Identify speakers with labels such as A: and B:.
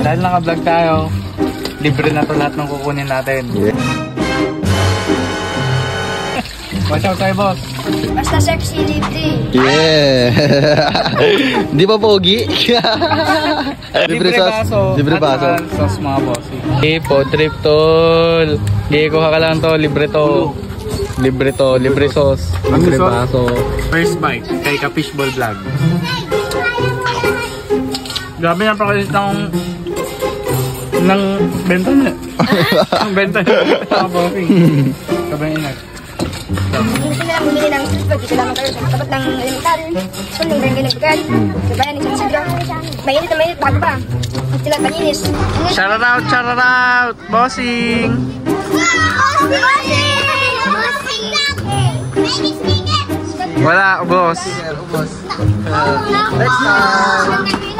A: Dahil naka-vlog tayo, libre na to lahat ng kukunin natin.
B: Yeah.
A: Watch out tayo, boss.
C: Basta sexy, libre.
B: Yeah. Di ba pogi?
A: Libre baso.
B: Libre baso.
A: At sauce mga boss. Po trip tol. Kuha ka lang to, libre to. Libre to, libre sauce. Libre baso. First bite kay Ka-Fishball Vlog. Grabe na pakalit ng benta na. Ang benta na mga bossing. Sabay ingat.
C: Hindi sila lang bumili ng street food, dito lamang kayo sa tapat ng elementary. Kung yung barangay nagbigan, sabayan ng siglo. Mainit na mainit, bago pa. At sila paninis.
A: Shout out, bossing! Wala, boss.
B: Next time.